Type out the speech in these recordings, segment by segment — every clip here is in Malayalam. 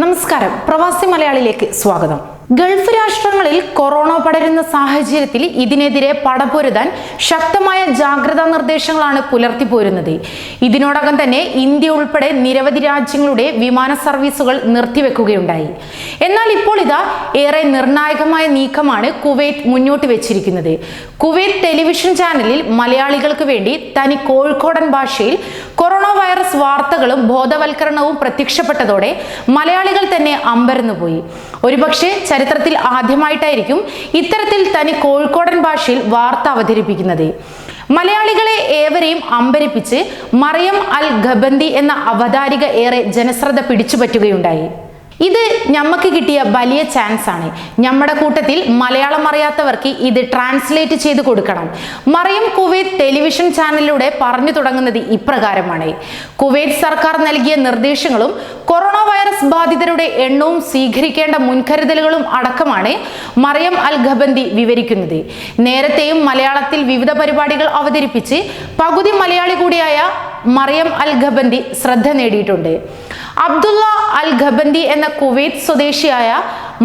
നമസ്കാരം, പ്രവാസി മലയാളിയിലേക്ക് സ്വാഗതം. ഗൾഫ് രാഷ്ട്രങ്ങളിൽ കൊറോണ പടരുന്ന സാഹചര്യത്തിൽ ഇതിനെതിരെ പടപൊരുതാൻ ശക്തമായ ജാഗ്രതാ നിർദ്ദേശങ്ങളാണ് പുലർത്തിപ്പോരുന്നത്. ഇതിനോടകം തന്നെ ഇന്ത്യ ഉൾപ്പെടെ നിരവധി രാജ്യങ്ങളുടെ വിമാന സർവീസുകൾ നിർത്തിവെക്കുകയുണ്ടായി. എന്നാൽ ഇപ്പോൾ ഇതാ ഏറെ നിർണായകമായ നീക്കമാണ് കുവൈത്ത് മുന്നോട്ട് വെച്ചിരിക്കുന്നത്. കുവൈത്ത് ടെലിവിഷൻ ചാനലിൽ മലയാളികൾക്ക് വേണ്ടി തനി കോഴിക്കോടൻ ഭാഷയിൽ കൊറോണ വൈറസ് വാർത്തകളും ബോധവൽക്കരണവും പ്രത്യക്ഷപ്പെട്ടതോടെ മലയാളികൾ തന്നെ അമ്പരന്നുപോയി. ഒരുപക്ഷെ ചരിത്രത്തിൽ ആദ്യമായിട്ടായിരിക്കും ഇത്തരത്തിൽ തനി കോഴിക്കോടൻ ഭാഷയിൽ വാർത്ത അവതരിപ്പിക്കുന്നത്. മലയാളികളെ ഏവരെയും അമ്പരിപ്പിച്ച് മറിയം അൽ ഖബന്തി എന്ന അവതാരിക ഏറെ ജനശ്രദ്ധ പിടിച്ചുപറ്റുകയുണ്ടായി. ഇത് ഞമ്മക്ക് കിട്ടിയ വലിയ ചാൻസ് ആണ്. നമ്മുടെ കൂട്ടത്തിൽ മലയാളം അറിയാത്തവർക്ക് ഇത് ട്രാൻസ്ലേറ്റ് ചെയ്ത് കൊടുക്കണം. മറിയം കുവൈത്ത് ടെലിവിഷൻ ചാനലിലൂടെ പറഞ്ഞു തുടങ്ങുന്നത് ഇപ്രകാരമാണ്. കുവൈത്ത് സർക്കാർ നൽകിയ നിർദ്ദേശങ്ങളും കൊറോണ വൈറസ് ബാധിതരുടെ എണ്ണവും സ്വീകരിക്കേണ്ട മുൻകരുതലുകളും അടക്കമാണ് മറിയം അൽ ഖബന്തി വിവരിക്കുന്നത്. നേരത്തെയും മലയാളത്തിൽ വിവിധ പരിപാടികൾ അവതരിപ്പിച്ച് പകുതി മലയാളി കൂടിയായ മറിയം അൽ ഖബന്തി ശ്രദ്ധ നേടിയിട്ടുണ്ട്. അബ്ദുള്ള അൽ ഖബന്തി എന്ന കുവൈത്ത് സ്വദേശിയായ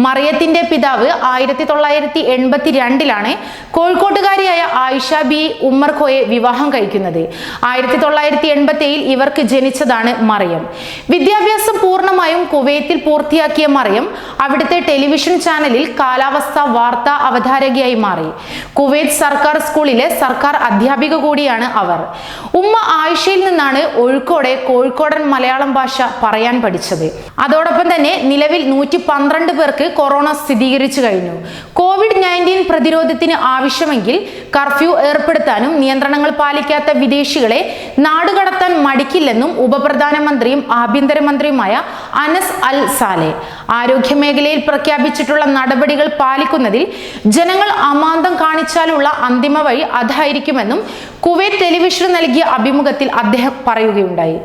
മറിയത്തിന്റെ പിതാവ് 1982 കോഴിക്കോട്ടുകാരിയായ ആയിഷ ബി ഉമ്മർ ഖോയെ വിവാഹം കഴിക്കുന്നത്. 1987 ഇവർക്ക് ജനിച്ചതാണ് മറിയം. വിദ്യാഭ്യാസം പൂർണ്ണമായും കുവൈത്തിൽ പൂർത്തിയാക്കിയ മറിയം അവിടുത്തെ ടെലിവിഷൻ ചാനലിൽ കാലാവസ്ഥ വാർത്താ അവതാരകയായി മാറി. കുവൈത്ത് സർക്കാർ സ്കൂളിലെ സർക്കാർ അധ്യാപിക കൂടിയാണ് അവർ. ഉമ്മ ആയിഷയിൽ നിന്നാണ് ഒഴുക്കോടെ കോഴിക്കോടൻ മലയാളം ഭാഷ പറയാൻ പഠിച്ചത്. അതോടൊപ്പം തന്നെ നിലവിൽ 112 പേർക്ക് കൊറോണ സ്ഥിരീകരിച്ചു കഴിഞ്ഞു. COVID-19 പ്രതിരോധത്തിന് ആവശ്യമെങ്കിൽ കർഫ്യൂ ഏർപ്പെടുത്താനും നിയന്ത്രണങ്ങൾ പാലിക്കാത്ത വിദേശികളെ നാടുകടത്താൻ മടിക്കില്ലെന്നും ഉപപ്രധാനമന്ത്രിയും ആഭ്യന്തരമന്ത്രിയുമായ അനസ് അൽ സാലെ ആരോഗ്യ മേഖലയിൽ പ്രഖ്യാപിച്ചിട്ടുള്ള നടപടികൾ പാലിക്കുന്നതിൽ ജനങ്ങൾ അമാന്തം കാണിച്ചാലുള്ള അന്തിമ വഴി അതായിരിക്കുമെന്നും കുവൈത്ത് ടെലിവിഷൻ നൽകിയ അഭിമുഖത്തിൽ അദ്ദേഹം പറയുകയുണ്ടായി.